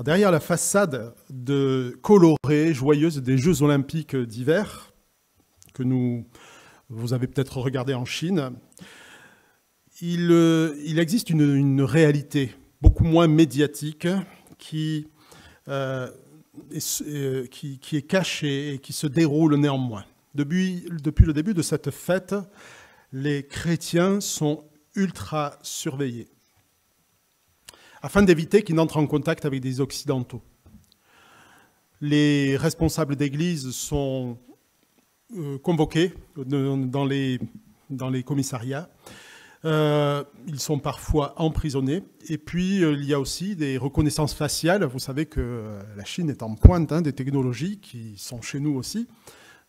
Derrière la façade colorée, joyeuse des Jeux olympiques d'hiver, que vous avez peut-être regardé en Chine, il existe une réalité beaucoup moins médiatique qui est cachée et qui se déroule néanmoins. Depuis le début de cette fête, les chrétiens sont ultra surveillés, afin d'éviter qu'ils n'entrent en contact avec des occidentaux. Les responsables d'église sont convoqués dans les commissariats. Ils sont parfois emprisonnés. Et puis, il y a aussi des reconnaissances faciales. Vous savez que la Chine est en pointe des technologies qui sont chez nous aussi.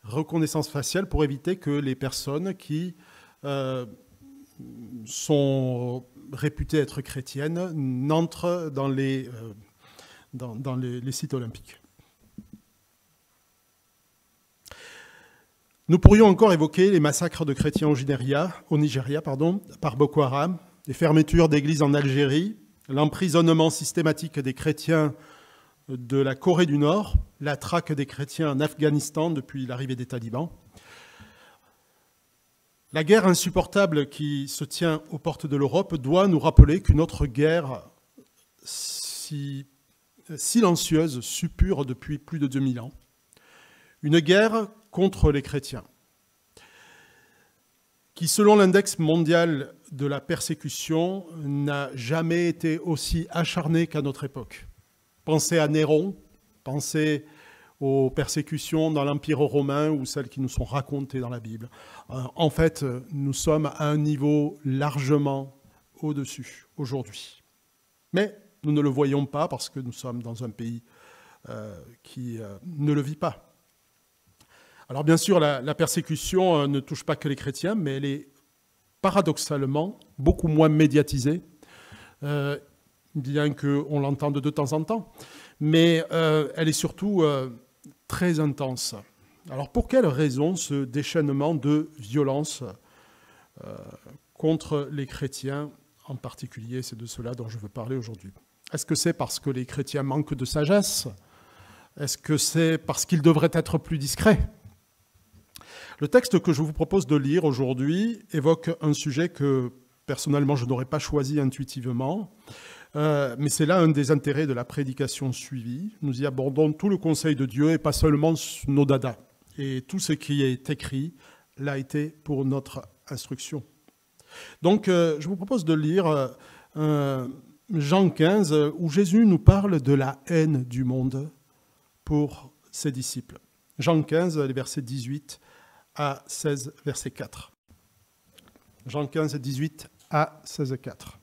Reconnaissance faciale pour éviter que les personnes qui sont réputées être chrétiennes n'entrent dans les sites olympiques. Nous pourrions encore évoquer les massacres de chrétiens au Nigeria, par Boko Haram, les fermetures d'églises en Algérie, l'emprisonnement systématique des chrétiens de la Corée du Nord, la traque des chrétiens en Afghanistan depuis l'arrivée des talibans. La guerre insupportable qui se tient aux portes de l'Europe doit nous rappeler qu'une autre guerre si silencieuse suppure depuis plus de 2000 ans. Une guerre contre les chrétiens, qui, selon l'index mondial de la persécution, n'a jamais été aussi acharnée qu'à notre époque. Pensez à Néron, pensez aux persécutions dans l'Empire romain ou celles qui nous sont racontées dans la Bible. En fait, nous sommes à un niveau largement au-dessus aujourd'hui. Mais nous ne le voyons pas parce que nous sommes dans un pays qui ne le vit pas. Alors bien sûr, la persécution ne touche pas que les chrétiens, mais elle est paradoxalement beaucoup moins médiatisée, bien qu'on l'entende de temps en temps, mais elle est surtout très intense. Alors pour quelles raisons ce déchaînement de violence contre les chrétiens en particulier? C'est de cela dont je veux parler aujourd'hui. Est-ce que c'est parce que les chrétiens manquent de sagesse? Est-ce que c'est parce qu'ils devraient être plus discrets? Le texte que je vous propose de lire aujourd'hui évoque un sujet que, personnellement, je n'aurais pas choisi intuitivement, mais c'est là un des intérêts de la prédication suivie. Nous y abordons tout le conseil de Dieu et pas seulement nos dadas. Et tout ce qui est écrit l'a été pour notre instruction. Donc, je vous propose de lire Jean 15, où Jésus nous parle de la haine du monde pour ses disciples. Jean 15, les versets 18 à 16, verset 4. Jean 15, 18 à 16, 4.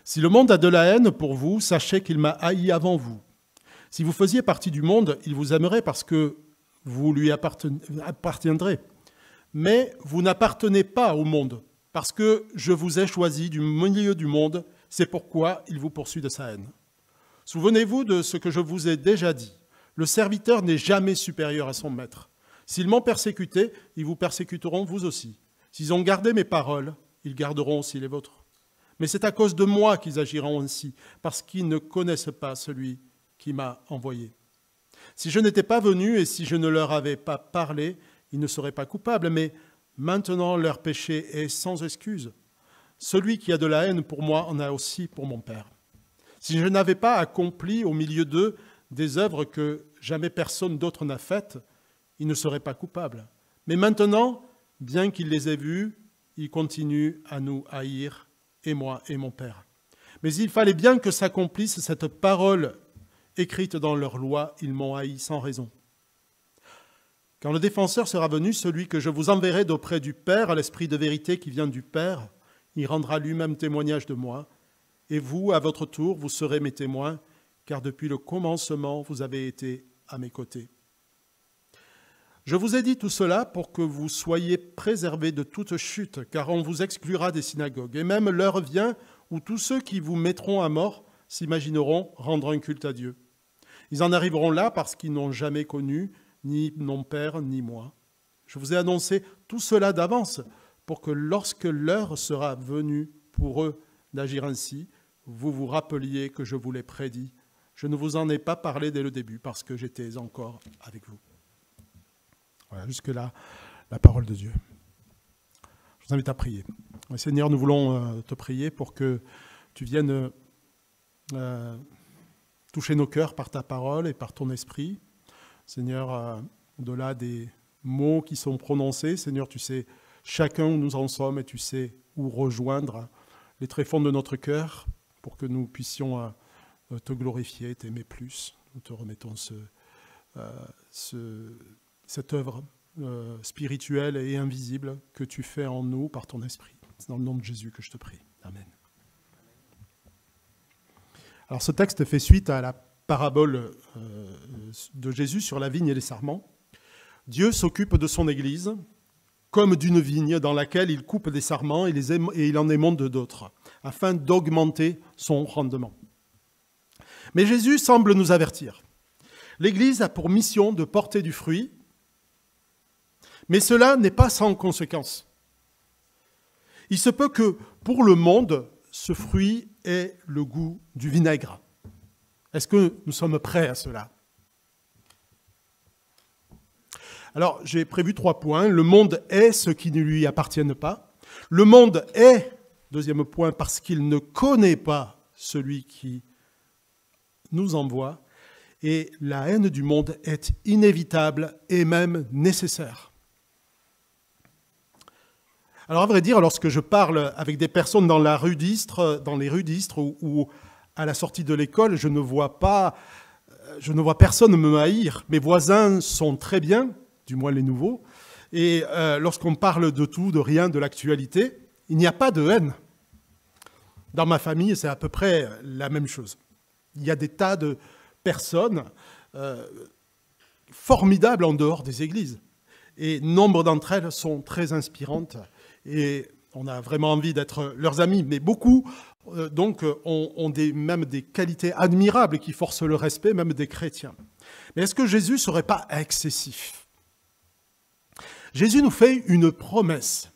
Si le monde a de la haine pour vous, sachez qu'il m'a haï avant vous. Si vous faisiez partie du monde, il vous aimerait parce que vous lui appartiendrez. Mais vous n'appartenez pas au monde, parce que je vous ai choisi du milieu du monde, c'est pourquoi il vous poursuit de sa haine. Souvenez-vous de ce que je vous ai déjà dit. Le serviteur n'est jamais supérieur à son maître. S'ils m'ont persécuté, ils vous persécuteront vous aussi. S'ils ont gardé mes paroles, ils garderont aussi les vôtres. Mais c'est à cause de moi qu'ils agiront ainsi, parce qu'ils ne connaissent pas celui qui m'a envoyé. Si je n'étais pas venu et si je ne leur avais pas parlé, ils ne seraient pas coupables, mais maintenant leur péché est sans excuse. Celui qui a de la haine pour moi en a aussi pour mon Père. Si je n'avais pas accompli au milieu d'eux des œuvres que jamais personne d'autre n'a faites, ils ne seraient pas coupables. Mais maintenant, bien qu'ils les aient vus, ils continuent à nous haïr, et moi et mon Père. Mais il fallait bien que s'accomplisse cette parole écrite dans leur loi, ils m'ont haï sans raison. Quand le défenseur sera venu, celui que je vous enverrai d'auprès du Père, l'Esprit de vérité qui vient du Père, il rendra lui-même témoignage de moi. Et vous, à votre tour, vous serez mes témoins, car depuis le commencement, vous avez été à mes côtés. Je vous ai dit tout cela pour que vous soyez préservés de toute chute, car on vous exclura des synagogues. Et même l'heure vient où tous ceux qui vous mettront à mort s'imagineront rendre un culte à Dieu. Ils en arriveront là parce qu'ils n'ont jamais connu ni mon Père ni moi. Je vous ai annoncé tout cela d'avance pour que lorsque l'heure sera venue pour eux d'agir ainsi, vous vous rappeliez que je vous l'ai prédit Je ne vous en ai pas parlé dès le début parce que j'étais encore avec vous. Voilà, jusque-là, la parole de Dieu. Je vous invite à prier. Seigneur, nous voulons te prier pour que tu viennes toucher nos cœurs par ta parole et par ton esprit. Seigneur, au-delà des mots qui sont prononcés, Seigneur, tu sais chacun où nous en sommes et tu sais où rejoindre les tréfonds de notre cœur pour que nous puissions te glorifier, t'aimer plus. Nous te remettons cette œuvre spirituelle et invisible que tu fais en nous par ton esprit. C'est dans le nom de Jésus que je te prie. Amen. Alors ce texte fait suite à la parabole de Jésus sur la vigne et les sarments. Dieu s'occupe de son Église comme d'une vigne dans laquelle il coupe des sarments et il en émonde d'autres, afin d'augmenter son rendement. Mais Jésus semble nous avertir. L'Église a pour mission de porter du fruit, mais cela n'est pas sans conséquence. Il se peut que pour le monde, ce fruit ait le goût du vinaigre. Est-ce que nous sommes prêts à cela ? Alors, j'ai prévu 3 points. Le monde est ce qui ne lui appartient pas. Le monde est, deuxième point, parce qu'il ne connaît pas celui qui nous envoie. Et la haine du monde est inévitable et même nécessaire. Alors, à vrai dire, lorsque je parle avec des personnes dans les rues d'Istres ou à la sortie de l'école, je ne vois personne me haïr. Mes voisins sont très bien, du moins les nouveaux. Et lorsqu'on parle de tout, de rien, de l'actualité, il n'y a pas de haine. Dans ma famille, c'est à peu près la même chose. Il y a des tas de personnes formidables en dehors des églises. Et nombre d'entre elles sont très inspirantes. Et on a vraiment envie d'être leurs amis. Mais beaucoup ont même des qualités admirables qui forcent le respect, même des chrétiens. Mais est-ce que Jésus ne serait pas excessif ? Jésus nous fait une promesse.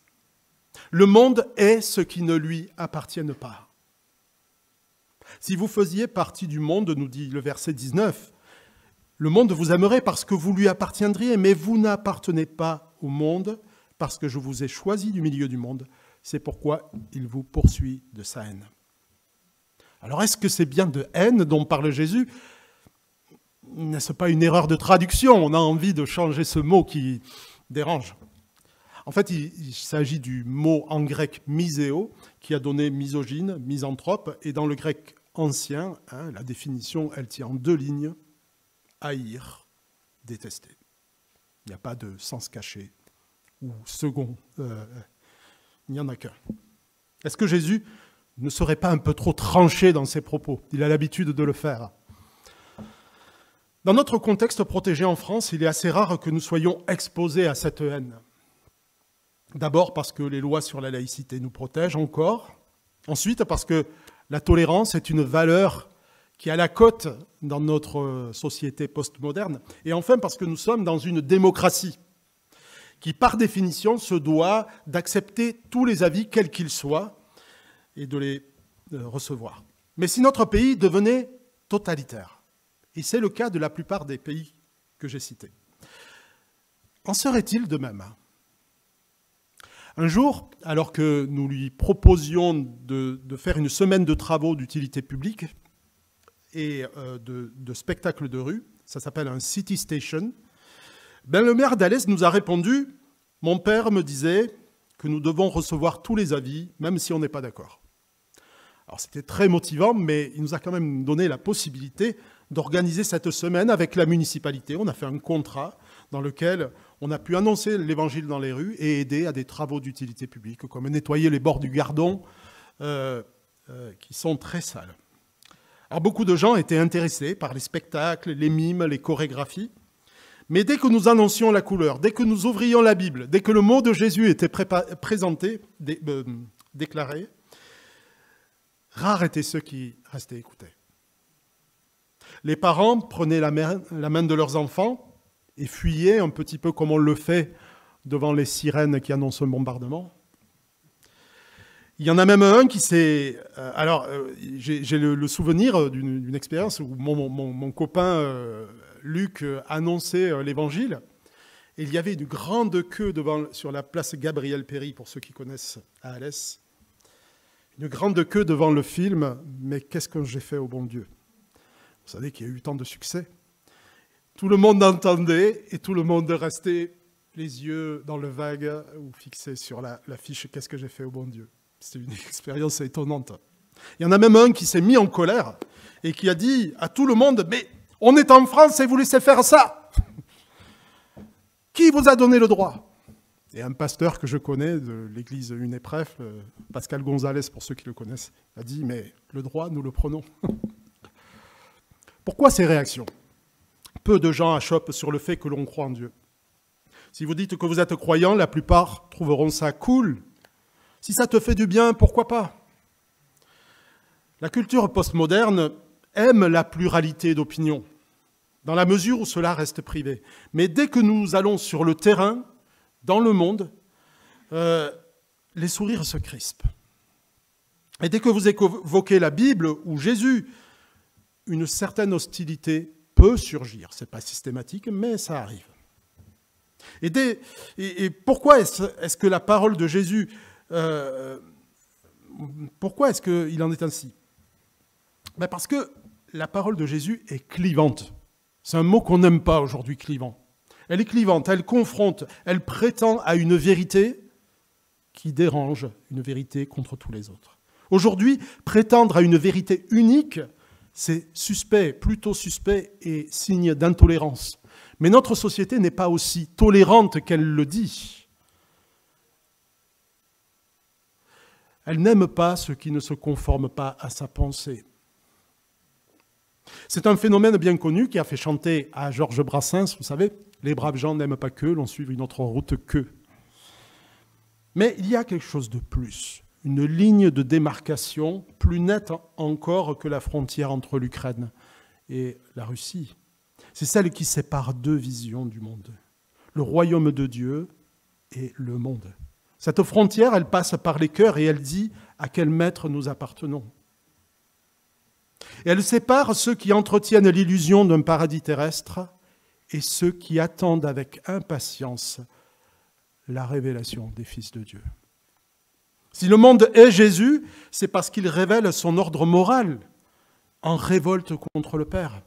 Le monde est ce qui ne lui appartient pas. Si vous faisiez partie du monde, nous dit le verset 19, le monde vous aimerait parce que vous lui appartiendriez, mais vous n'appartenez pas au monde parce que je vous ai choisi du milieu du monde. C'est pourquoi il vous poursuit de sa haine. Alors est-ce que c'est bien de haine dont parle Jésus ? N'est-ce pas une erreur de traduction ? On a envie de changer ce mot qui dérange. En fait, il s'agit du mot en grec miséo, qui a donné misogyne, misanthrope, et dans le grec ancien, la définition, elle tient en 2 lignes, haïr, détester. Il n'y a pas de sens caché ou second, il n'y en a qu'un. Est-ce que Jésus ne serait pas un peu trop tranché dans ses propos ? Il a l'habitude de le faire. Dans notre contexte protégé en France, il est assez rare que nous soyons exposés à cette haine. D'abord parce que les lois sur la laïcité nous protègent encore. Ensuite parce que la tolérance est une valeur qui est à la cote dans notre société postmoderne. Et enfin parce que nous sommes dans une démocratie qui, par définition, se doit d'accepter tous les avis, quels qu'ils soient, et de les recevoir. Mais si notre pays devenait totalitaire, et c'est le cas de la plupart des pays que j'ai cités, en serait-il de même ? Un jour, alors que nous lui proposions de faire une semaine de travaux d'utilité publique et de spectacles de rue, ça s'appelle un City Station, le maire d'Alès nous a répondu « Mon père me disait que nous devons recevoir tous les avis, même si on n'est pas d'accord. » Alors c'était très motivant, mais il nous a quand même donné la possibilité d'organiser cette semaine avec la municipalité. On a fait un contrat dans lequel on a pu annoncer l'évangile dans les rues et aider à des travaux d'utilité publique, comme nettoyer les bords du Gardon, qui sont très sales. Alors beaucoup de gens étaient intéressés par les spectacles, les mimes, les chorégraphies. Mais dès que nous annoncions la couleur, dès que nous ouvrions la Bible, dès que le mot de Jésus était présenté, déclaré, rares étaient ceux qui restaient écoutés. Les parents prenaient la main de leurs enfants et fuyaient un petit peu comme on le fait devant les sirènes qui annoncent un bombardement. Il y en a même un qui s'est... j'ai le souvenir d'une expérience où mon copain Luc annonçait l'Évangile. Et il y avait une grande queue sur la place Gabriel-Péri, pour ceux qui connaissent à Alès. Une grande queue devant le film « Mais qu'est-ce que j'ai fait au bon Dieu ?» Vous savez qu'il y a eu tant de succès. Tout le monde entendait et tout le monde restait les yeux dans le vague ou fixés sur l'affiche « Qu'est-ce que j'ai fait au bon Dieu ?» C'était une expérience étonnante. Il y en a même un qui s'est mis en colère et qui a dit à tout le monde « Mais on est en France et vous laissez faire ça ! Qui vous a donné le droit ?» Et un pasteur que je connais de l'église Unépref, Pascal Gonzalez, pour ceux qui le connaissent, a dit « Mais le droit, nous le prenons. » Pourquoi ces réactions ? Peu de gens achoppent sur le fait que l'on croit en Dieu. Si vous dites que vous êtes croyant, la plupart trouveront ça cool. Si ça te fait du bien, pourquoi pas ? La culture postmoderne aime la pluralité d'opinions, dans la mesure où cela reste privé. Mais dès que nous allons sur le terrain, dans le monde, les sourires se crispent. Et dès que vous évoquez la Bible ou Jésus, une certaine hostilité peut surgir. Ce n'est pas systématique, mais ça arrive. Et pourquoi est-ce que la parole de Jésus, pourquoi est-ce qu'il en est ainsi ? Parce que la parole de Jésus est clivante. C'est un mot qu'on n'aime pas aujourd'hui, clivant. Elle est clivante, elle confronte, elle prétend à une vérité qui dérange, une vérité contre tous les autres. Aujourd'hui, prétendre à une vérité unique, c'est suspect, plutôt suspect et signe d'intolérance. Mais notre société n'est pas aussi tolérante qu'elle le dit. Elle n'aime pas ceux qui ne se conforment pas à sa pensée. C'est un phénomène bien connu qui a fait chanter à Georges Brassens, vous savez, « Les braves gens n'aiment pas que l'on suive une autre route qu'eux ». Mais il y a quelque chose de plus, une ligne de démarcation plus nette encore que la frontière entre l'Ukraine et la Russie. C'est celle qui sépare deux visions du monde, le royaume de Dieu et le monde. Cette frontière, elle passe par les cœurs et elle dit à quel maître nous appartenons. Et elle sépare ceux qui entretiennent l'illusion d'un paradis terrestre et ceux qui attendent avec impatience la révélation des fils de Dieu. Si le monde est Jésus, c'est parce qu'il révèle son ordre moral en révolte contre le Père.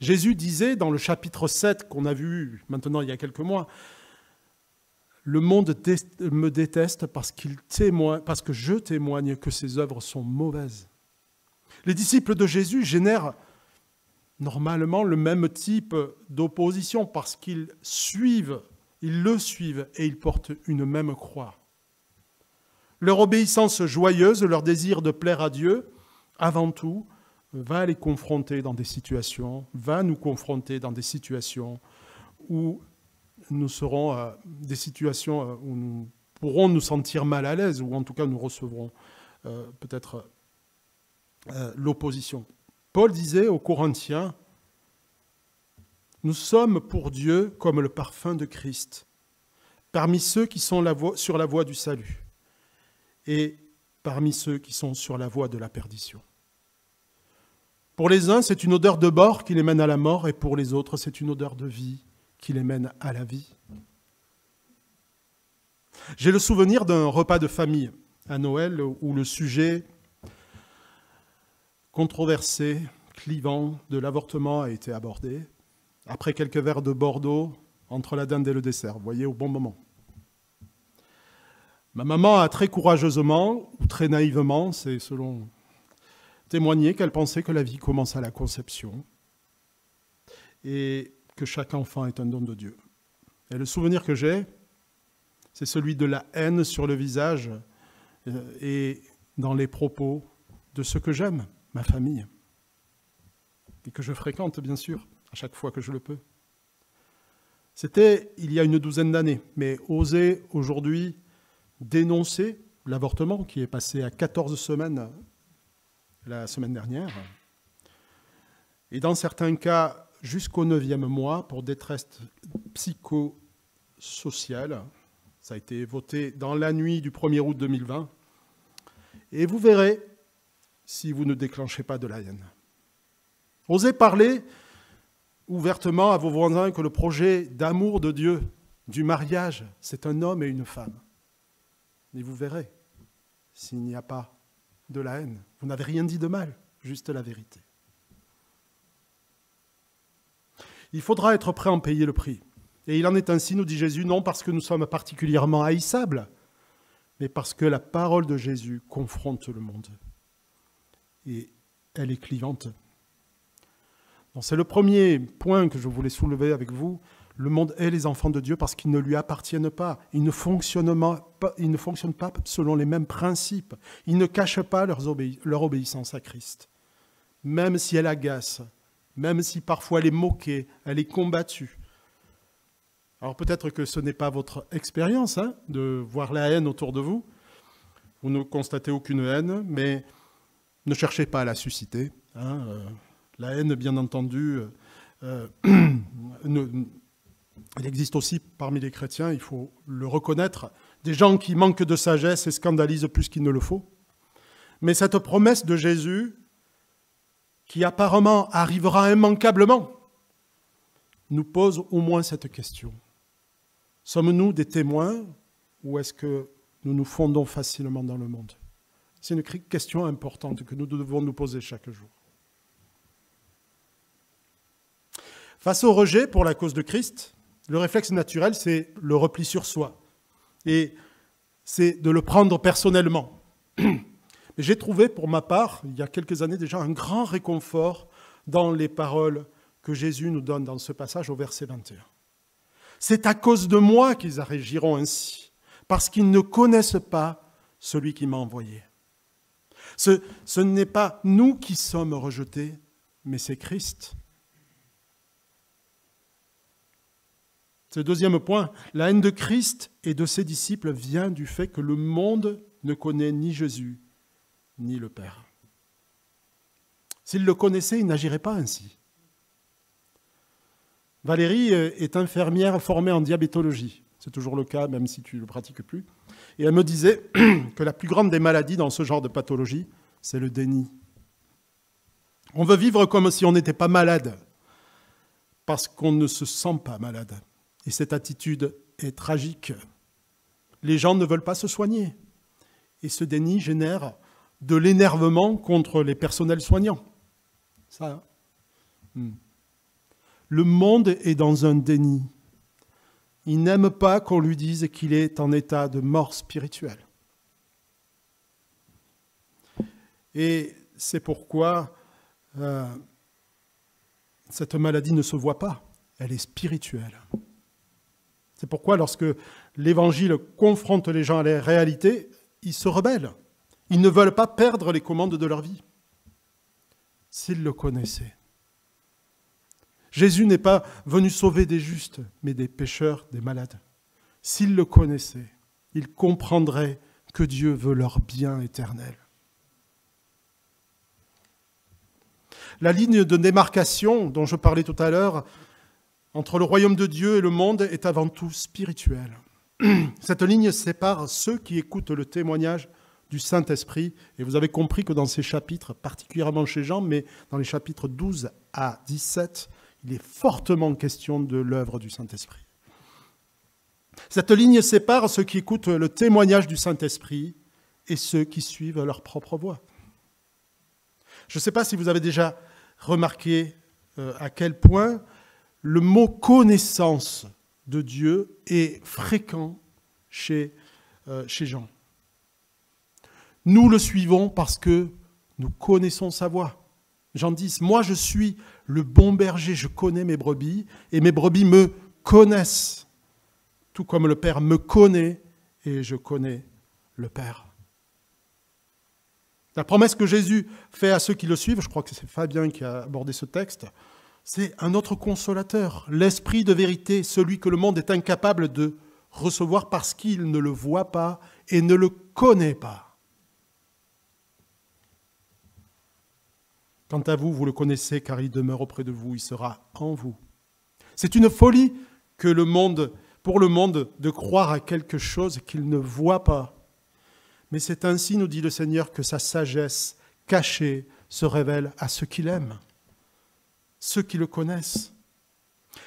Jésus disait dans le chapitre 7 qu'on a vu maintenant il y a quelques mois, « Le monde me déteste parce que je témoigne que ses œuvres sont mauvaises. » Les disciples de Jésus génèrent normalement le même type d'opposition parce qu'ils le suivent et ils portent une même croix. Leur obéissance joyeuse, leur désir de plaire à Dieu, avant tout, va les confronter dans des situations, va nous confronter dans des situations où nous serons des situations où nous pourrons nous sentir mal à l'aise, ou en tout cas nous recevrons peut-être l'opposition. Paul disait aux Corinthiens, « Nous sommes pour Dieu comme le parfum de Christ, parmi ceux qui sont sur la voie du salut et parmi ceux qui sont sur la voie de la perdition. » Pour les uns, c'est une odeur de mort qui les mène à la mort, et pour les autres, c'est une odeur de vie qui les mène à la vie. J'ai le souvenir d'un repas de famille à Noël où le sujet controversé, clivant de l'avortement a été abordé, après quelques verres de Bordeaux, entre la dinde et le dessert, vous voyez, au bon moment. Ma maman a très courageusement, ou très naïvement, c'est selon témoigné, qu'elle pensait que la vie commence à la conception et que chaque enfant est un don de Dieu. Et le souvenir que j'ai, c'est celui de la haine sur le visage et dans les propos de ceux que j'aime, ma famille, et que je fréquente, bien sûr, à chaque fois que je le peux. C'était il y a une douzaine d'années, mais oser aujourd'hui dénoncer l'avortement qui est passé à 14 semaines la semaine dernière, et dans certains cas jusqu'au 9e mois pour détresse psychosociale. Ça a été voté dans la nuit du 1er août 2020. Et vous verrez si vous ne déclenchez pas de la haine. Osez parler ouvertement à vos voisins que le projet d'amour de Dieu, du mariage, c'est un homme et une femme. Et vous verrez s'il n'y a pas de la haine. Vous n'avez rien dit de mal, juste la vérité. Il faudra être prêt à en payer le prix. Et il en est ainsi, nous dit Jésus, non parce que nous sommes particulièrement haïssables, mais parce que la parole de Jésus confronte le monde. Et elle est clivante. Donc c'est le premier point que je voulais soulever avec vous. Le monde est les enfants de Dieu parce qu'ils ne lui appartiennent pas. Ils ne fonctionnent pas selon les mêmes principes. Ils ne cachent pas leur obéissance à Christ. Même si elle agace, même si parfois elle est moquée, elle est combattue. Alors peut-être que ce n'est pas votre expérience de voir la haine autour de vous. Vous ne constatez aucune haine, mais ne cherchez pas à la susciter. La haine, bien entendu, elle existe aussi parmi les chrétiens, il faut le reconnaître, des gens qui manquent de sagesse et scandalisent plus qu'il ne le faut. Mais cette promesse de Jésus, qui apparemment arrivera immanquablement, nous pose au moins cette question. Sommes-nous des témoins ou est-ce que nous nous fondons facilement dans le monde? C'est une question importante que nous devons nous poser chaque jour. Face au rejet pour la cause de Christ, le réflexe naturel, c'est le repli sur soi. Et c'est de le prendre personnellement. Mais j'ai trouvé, pour ma part, il y a quelques années déjà, un grand réconfort dans les paroles que Jésus nous donne dans ce passage au verset 21. C'est à cause de moi qu'ils agiront ainsi, parce qu'ils ne connaissent pas celui qui m'a envoyé. Ce n'est pas nous qui sommes rejetés, mais c'est Christ. C'est le deuxième point. La haine de Christ et de ses disciples vient du fait que le monde ne connaît ni Jésus, ni le Père. S'il le connaissait, il n'agirait pas ainsi. Valérie est infirmière formée en diabétologie. C'est toujours le cas, même si tu ne le pratiques plus. Et elle me disait que la plus grande des maladies dans ce genre de pathologie, c'est le déni. On veut vivre comme si on n'était pas malade, parce qu'on ne se sent pas malade. Et cette attitude est tragique. Les gens ne veulent pas se soigner. Et ce déni génère de l'énervement contre les personnels soignants. Ça. Le monde est dans un déni. Il n'aime pas qu'on lui dise qu'il est en état de mort spirituelle. Et c'est pourquoi cette maladie ne se voit pas. Elle est spirituelle. C'est pourquoi lorsque l'Évangile confronte les gens à la réalité, ils se rebellent. Ils ne veulent pas perdre les commandes de leur vie. S'ils le connaissaient. Jésus n'est pas venu sauver des justes, mais des pécheurs, des malades. S'ils le connaissaient, ils comprendraient que Dieu veut leur bien éternel. La ligne de démarcation dont je parlais tout à l'heure, entre le royaume de Dieu et le monde, est avant tout spirituelle. Cette ligne sépare ceux qui écoutent le témoignage du Saint-Esprit, et vous avez compris que dans ces chapitres, particulièrement chez Jean, mais dans les chapitres 12 à 17, il est fortement question de l'œuvre du Saint-Esprit. Cette ligne sépare ceux qui écoutent le témoignage du Saint-Esprit et ceux qui suivent leur propre voie. Je ne sais pas si vous avez déjà remarqué à quel point le mot connaissance de Dieu est fréquent chez Jean. Nous le suivons parce que nous connaissons sa voix. Jean 10, moi je suis le bon berger, je connais mes brebis et mes brebis me connaissent, tout comme le Père me connaît et je connais le Père. La promesse que Jésus fait à ceux qui le suivent, je crois que c'est Fabien qui a abordé ce texte, c'est un autre consolateur, l'Esprit de vérité, celui que le monde est incapable de recevoir parce qu'il ne le voit pas et ne le connaît pas. Quant à vous, vous le connaissez car il demeure auprès de vous, il sera en vous. C'est une folie pour le monde de croire à quelque chose qu'il ne voit pas. Mais c'est ainsi, nous dit le Seigneur, que sa sagesse cachée se révèle à ceux qui l'aiment, ceux qui le connaissent.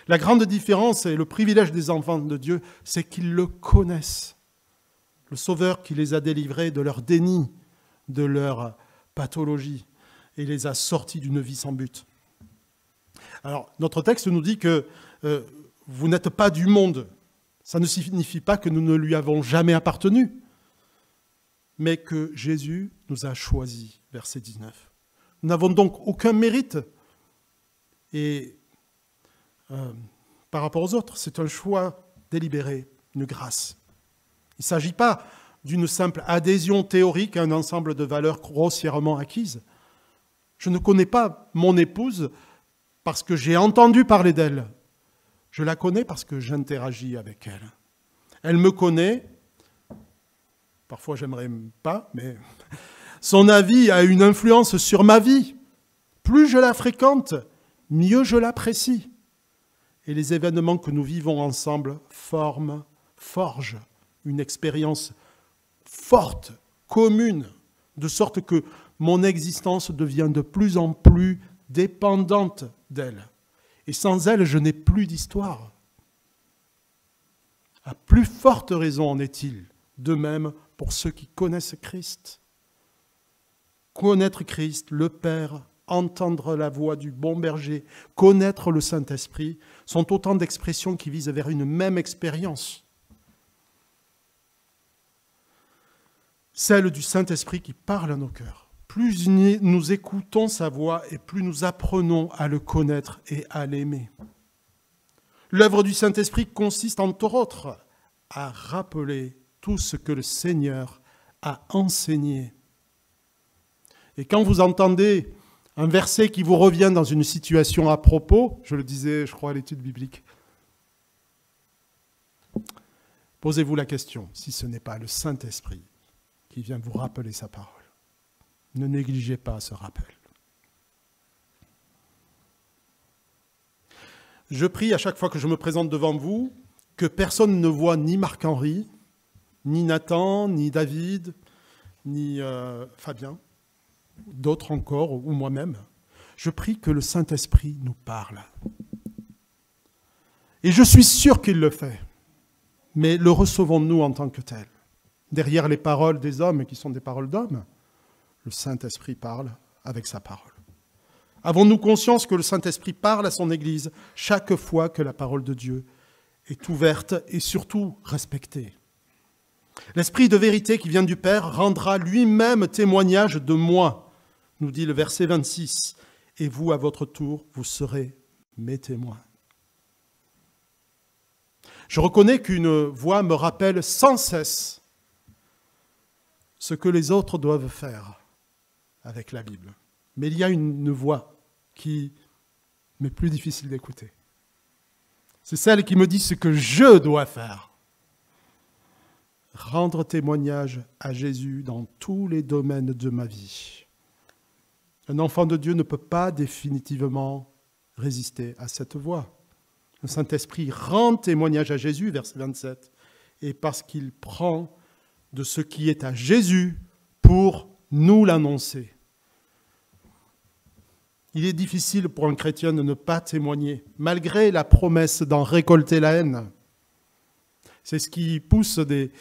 La grande différence et le privilège des enfants de Dieu, c'est qu'ils le connaissent. Le Sauveur qui les a délivrés de leur déni, de leur pathologie, et les a sortis d'une vie sans but. Alors, notre texte nous dit que vous n'êtes pas du monde. Ça ne signifie pas que nous ne lui avons jamais appartenu, mais que Jésus nous a choisis, verset 19. Nous n'avons donc aucun mérite et par rapport aux autres, c'est un choix délibéré, une grâce. Il ne s'agit pas d'une simple adhésion théorique à un ensemble de valeurs grossièrement acquises. Je ne connais pas mon épouse parce que j'ai entendu parler d'elle. Je la connais parce que j'interagis avec elle. Elle me connaît, parfois j'aimerais pas, mais son avis a une influence sur ma vie. Plus je la fréquente, mieux je l'apprécie. Et les événements que nous vivons ensemble forgent une expérience forte, commune, de sorte que mon existence devient de plus en plus dépendante d'elle. Et sans elle, je n'ai plus d'histoire. À plus forte raison en est-il, de même pour ceux qui connaissent Christ. Connaître Christ, le Père, entendre la voix du bon berger, connaître le Saint-Esprit, sont autant d'expressions qui visent vers une même expérience. Celle du Saint-Esprit qui parle à nos cœurs. Plus nous écoutons sa voix et plus nous apprenons à le connaître et à l'aimer. L'œuvre du Saint-Esprit consiste entre autres à rappeler tout ce que le Seigneur a enseigné. Et quand vous entendez un verset qui vous revient dans une situation à propos, je le disais, je crois, à l'étude biblique, posez-vous la question, si ce n'est pas le Saint-Esprit qui vient vous rappeler sa parole. Ne négligez pas ce rappel. Je prie à chaque fois que je me présente devant vous que personne ne voie ni Marc-Henri, ni Nathan, ni David, ni Fabien, d'autres encore, ou moi-même. Je prie que le Saint-Esprit nous parle. Et je suis sûr qu'il le fait. Mais le recevons-nous en tant que tel? Derrière les paroles des hommes, qui sont des paroles d'hommes, le Saint-Esprit parle avec sa parole. Avons-nous conscience que le Saint-Esprit parle à son Église chaque fois que la parole de Dieu est ouverte et surtout respectée? L'Esprit de vérité qui vient du Père rendra lui-même témoignage de moi, nous dit le verset 26. Et vous, à votre tour, vous serez mes témoins. Je reconnais qu'une voix me rappelle sans cesse ce que les autres doivent faire avec la Bible. Mais il y a une voix qui m'est plus difficile d'écouter. C'est celle qui me dit ce que je dois faire. Rendre témoignage à Jésus dans tous les domaines de ma vie. Un enfant de Dieu ne peut pas définitivement résister à cette voix. Le Saint-Esprit rend témoignage à Jésus, verset 27, et parce qu'il prend de ce qui est à Jésus pour nous l'annoncer. Il est difficile pour un chrétien de ne pas témoigner, malgré la promesse d'en récolter la haine. C'est ce qui pousse des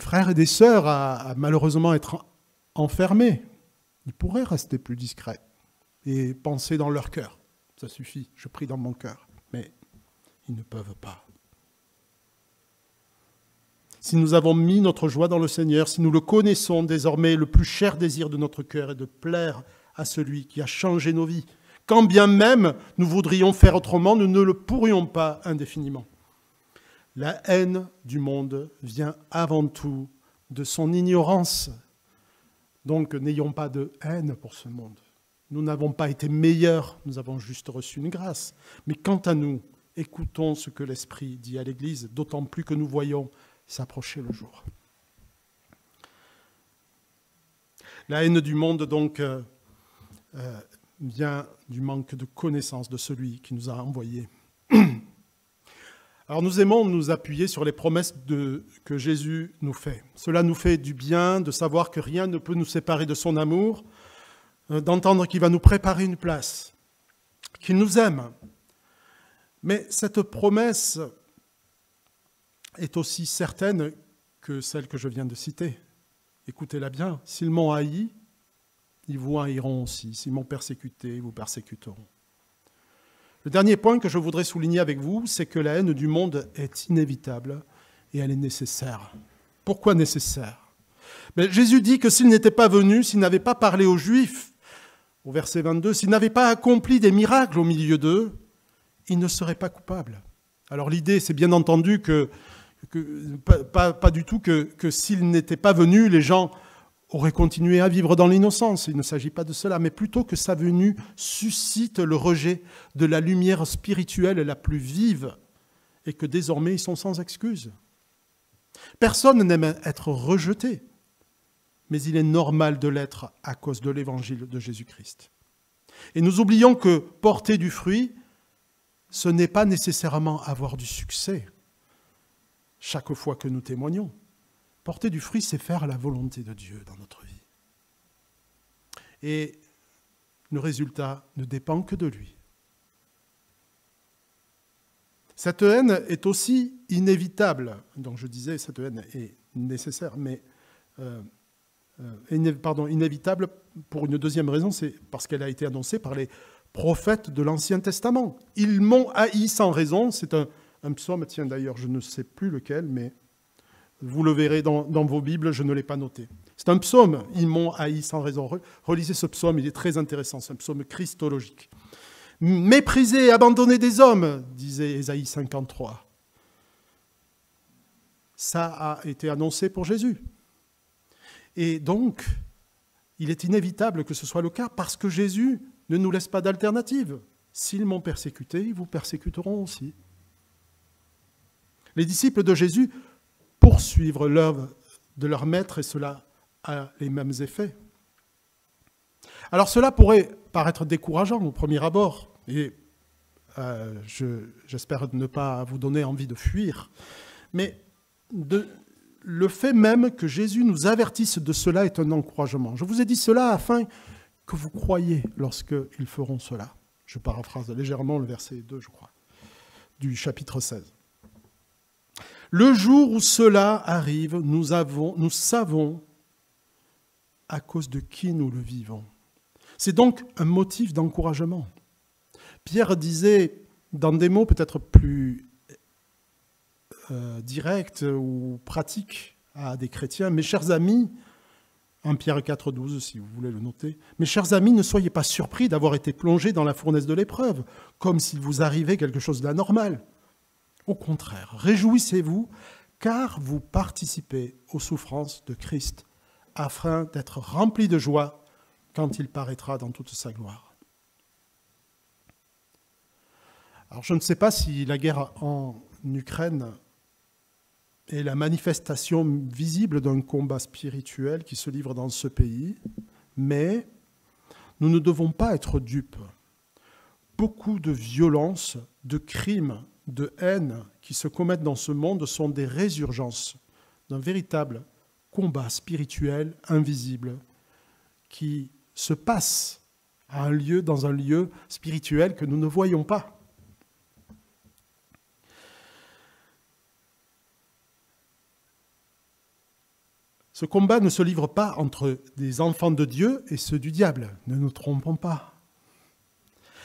frères et des sœurs à malheureusement être enfermés. Ils pourraient rester plus discrets et penser dans leur cœur. Ça suffit, je prie dans mon cœur. Mais ils ne peuvent pas. Si nous avons mis notre joie dans le Seigneur, si nous le connaissons désormais, le plus cher désir de notre cœur est de plaire à celui qui a changé nos vies. Quand bien même nous voudrions faire autrement, nous ne le pourrions pas indéfiniment. La haine du monde vient avant tout de son ignorance. Donc n'ayons pas de haine pour ce monde. Nous n'avons pas été meilleurs, nous avons juste reçu une grâce. Mais quant à nous, écoutons ce que l'Esprit dit à l'Église, d'autant plus que nous voyons s'approcher le jour. La haine du monde, donc, vient du manque de connaissance de celui qui nous a envoyés. Alors nous aimons nous appuyer sur les promesses que Jésus nous fait. Cela nous fait du bien de savoir que rien ne peut nous séparer de son amour, d'entendre qu'il va nous préparer une place, qu'il nous aime. Mais cette promesse est aussi certaine que celle que je viens de citer. Écoutez-la bien, s'ils m'ont haï, ils vous haïront aussi. S'ils m'ont persécuté, ils vous persécuteront. Le dernier point que je voudrais souligner avec vous, c'est que la haine du monde est inévitable et elle est nécessaire. Pourquoi nécessaire? Mais Jésus dit que s'il n'était pas venu, s'il n'avait pas parlé aux Juifs, au verset 22, s'il n'avait pas accompli des miracles au milieu d'eux, il ne serait pas coupable. Alors l'idée, c'est bien entendu pas du tout que s'il n'était pas venu, les gens auraient continué à vivre dans l'innocence. Il ne s'agit pas de cela, mais plutôt que sa venue suscite le rejet de la lumière spirituelle la plus vive et que désormais ils sont sans excuse. Personne n'aime être rejeté, mais il est normal de l'être à cause de l'évangile de Jésus-Christ. Et nous oublions que porter du fruit, ce n'est pas nécessairement avoir du succès chaque fois que nous témoignons. Porter du fruit, c'est faire la volonté de Dieu dans notre vie. Et le résultat ne dépend que de lui. Cette haine est aussi inévitable. Donc je disais, cette haine est nécessaire, mais inévitable pour une deuxième raison, c'est parce qu'elle a été annoncée par les prophètes de l'Ancien Testament. Ils m'ont haï sans raison. C'est un psaume, tiens d'ailleurs, je ne sais plus lequel, mais vous le verrez dans vos Bibles, je ne l'ai pas noté. C'est un psaume, ils m'ont haï sans raison. Relisez ce psaume, il est très intéressant, c'est un psaume christologique. Méprisé et abandonné des hommes, disait Ésaïe 53. Ça a été annoncé pour Jésus. Et donc, il est inévitable que ce soit le cas parce que Jésus ne nous laisse pas d'alternative. S'ils m'ont persécuté, ils vous persécuteront aussi. Les disciples de Jésus poursuivre l'œuvre de leur maître et cela a les mêmes effets. Alors cela pourrait paraître décourageant au premier abord et j'espère ne pas vous donner envie de fuir, mais le fait même que Jésus nous avertisse de cela est un encouragement. Je vous ai dit cela afin que vous croyiez lorsqu'ils feront cela. Je paraphrase légèrement le verset 2, je crois, du chapitre 16. Le jour où cela arrive, nous savons à cause de qui nous le vivons. C'est donc un motif d'encouragement. Pierre disait, dans des mots peut-être plus directs ou pratiques à des chrétiens, « Mes chers amis », 1 Pierre 4, 12, si vous voulez le noter, « Mes chers amis, ne soyez pas surpris d'avoir été plongés dans la fournaise de l'épreuve, comme s'il vous arrivait quelque chose d'anormal. Au contraire, réjouissez-vous, car vous participez aux souffrances de Christ, afin d'être remplis de joie quand il paraîtra dans toute sa gloire. » Alors je ne sais pas si la guerre en Ukraine est la manifestation visible d'un combat spirituel qui se livre dans ce pays, mais nous ne devons pas être dupes. Beaucoup de violences, de crimes, de haine qui se commettent dans ce monde sont des résurgences d'un véritable combat spirituel invisible qui se passe dans un lieu spirituel que nous ne voyons pas. Ce combat ne se livre pas entre des enfants de Dieu et ceux du diable, ne nous trompons pas.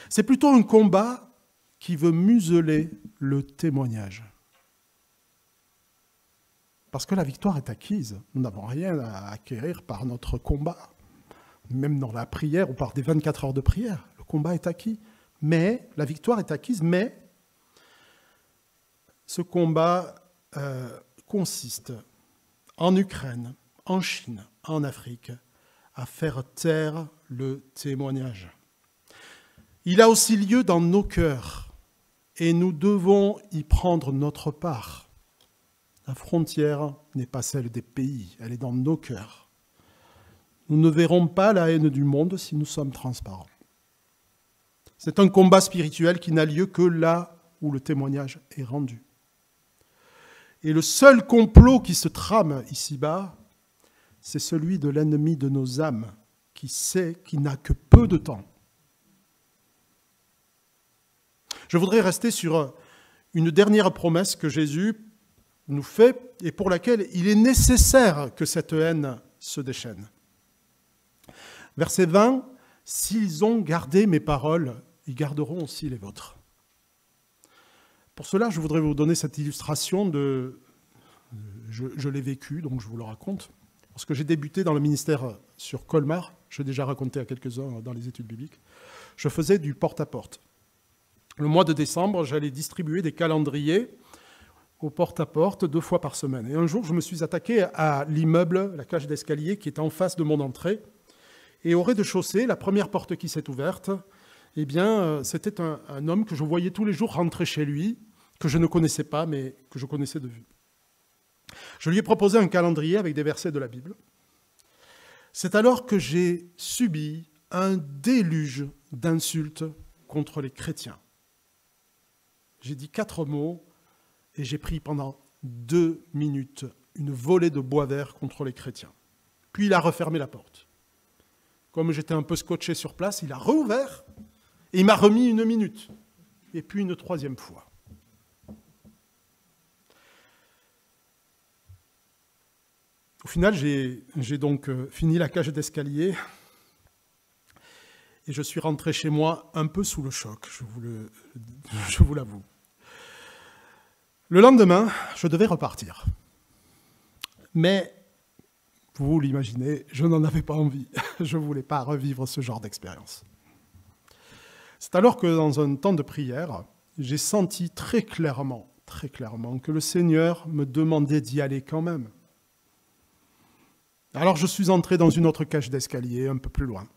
C'est plutôt un combat qui veut museler le témoignage. Parce que la victoire est acquise. Nous n'avons rien à acquérir par notre combat. Même dans la prière ou par des 24 heures de prière. Le combat est acquis. Mais, la victoire est acquise, mais ce combat consiste en Ukraine, en Chine, en Afrique, à faire taire le témoignage. Il a aussi lieu dans nos cœurs. Et nous devons y prendre notre part. La frontière n'est pas celle des pays, elle est dans nos cœurs. Nous ne verrons pas la haine du monde si nous sommes transparents. C'est un combat spirituel qui n'a lieu que là où le témoignage est rendu. Et le seul complot qui se trame ici-bas, c'est celui de l'ennemi de nos âmes, qui sait qu'il n'a que peu de temps. Je voudrais rester sur une dernière promesse que Jésus nous fait et pour laquelle il est nécessaire que cette haine se déchaîne. Verset 20, « S'ils ont gardé mes paroles, ils garderont aussi les vôtres. » Pour cela, je voudrais vous donner cette illustration de... Je l'ai vécu, donc je vous le raconte. Lorsque j'ai débuté dans le ministère sur Colmar, je l'ai déjà raconté à quelques-uns dans les études bibliques, je faisais du porte-à-porte. Le mois de décembre, j'allais distribuer des calendriers au porte-à-porte 2 fois par semaine. Et un jour, je me suis attaqué à l'immeuble, la cage d'escalier qui est en face de mon entrée. Et au rez-de-chaussée, la première porte qui s'est ouverte, eh bien, c'était un homme que je voyais tous les jours rentrer chez lui, que je ne connaissais pas, mais que je connaissais de vue. Je lui ai proposé un calendrier avec des versets de la Bible. C'est alors que j'ai subi un déluge d'insultes contre les chrétiens. J'ai dit 4 mots et j'ai pris pendant 2 minutes une volée de bois vert contre les chrétiens. Puis il a refermé la porte. Comme j'étais un peu scotché sur place, il a rouvert et il m'a remis 1 minute. Et puis une 3e fois. Au final, j'ai donc fini la cage d'escalier et je suis rentré chez moi un peu sous le choc, je vous l'avoue. Le lendemain, je devais repartir. Mais, vous l'imaginez, je n'en avais pas envie. Je ne voulais pas revivre ce genre d'expérience. C'est alors que dans un temps de prière, j'ai senti très clairement que le Seigneur me demandait d'y aller quand même. Alors je suis entré dans une autre cage d'escalier, un peu plus loin.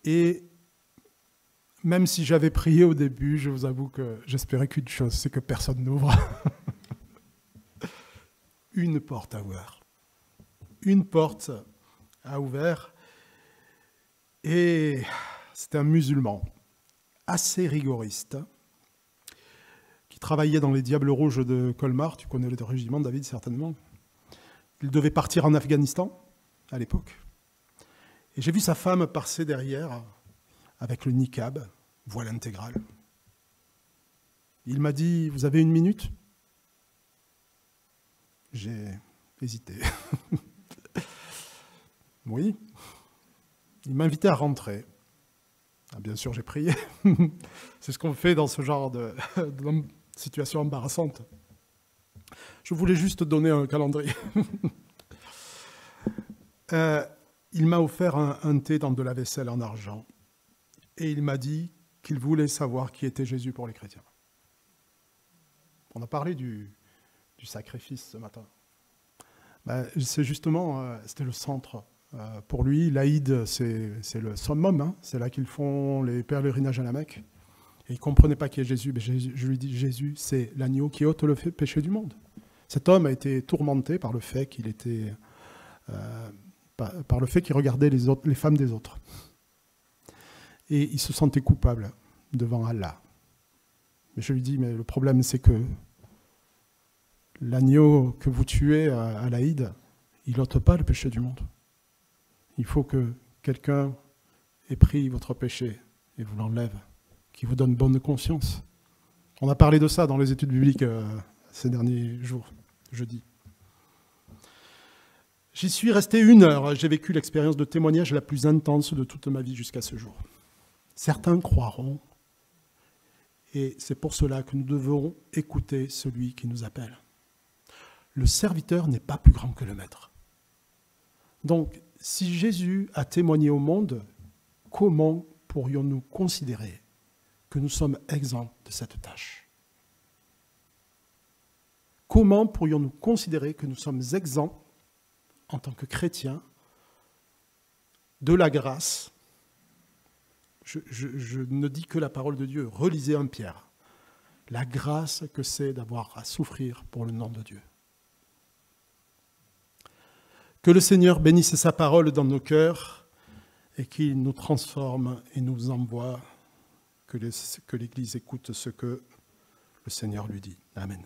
Et même si j'avais prié au début, je vous avoue que j'espérais qu'une chose, c'est que personne n'ouvre. Une porte à ouvert. Une porte à ouvert. Et c'était un musulman assez rigoriste qui travaillait dans les Diables Rouges de Colmar. Tu connais le régiment, David, certainement. Il devait partir en Afghanistan, à l'époque. Et j'ai vu sa femme passer derrière, avec le niqab, voile intégral. Il m'a dit, vous avez 1 minute ? J'ai hésité. Oui. Il m'invitait à rentrer. Ah, bien sûr, j'ai prié. C'est ce qu'on fait dans ce genre de situation embarrassante. Je voulais juste donner un calendrier. Il m'a offert un thé dans de la vaisselle en argent. Et il m'a dit qu'il voulait savoir qui était Jésus pour les chrétiens. On a parlé du sacrifice ce matin. C'est justement, c'était le centre. Pour lui, l'Aïd, c'est le summum. Hein. C'est là qu'ils font les pèlerinages à la Mecque. Et il ne comprenait pas qui est Jésus. Mais je lui dis, Jésus, c'est l'agneau qui ôte le péché du monde. Cet homme a été tourmenté par le fait qu'il était, par le fait qu'il regardait les femmes des autres. Et il se sentait coupable devant Allah. Mais je lui dis, mais le problème, c'est que l'agneau que vous tuez à l'Aïd, il n'ôte pas le péché du monde. Il faut que quelqu'un ait pris votre péché et vous l'enlève, qui vous donne bonne conscience. On a parlé de ça dans les études bibliques ces derniers jours, jeudi. J'y suis resté 1 heure. J'ai vécu l'expérience de témoignage la plus intense de toute ma vie jusqu'à ce jour. Certains croiront, et c'est pour cela que nous devons écouter celui qui nous appelle. Le serviteur n'est pas plus grand que le maître. Donc, si Jésus a témoigné au monde, comment pourrions-nous considérer que nous sommes exempts de cette tâche ? Comment pourrions-nous considérer que nous sommes exempts, en tant que chrétiens, de la grâce ? Je ne dis que la parole de Dieu. Relisez 1 Pierre. La grâce que c'est d'avoir à souffrir pour le nom de Dieu. Que le Seigneur bénisse sa parole dans nos cœurs et qu'il nous transforme et nous envoie, que l'Église écoute ce que Le Seigneur lui dit. Amen.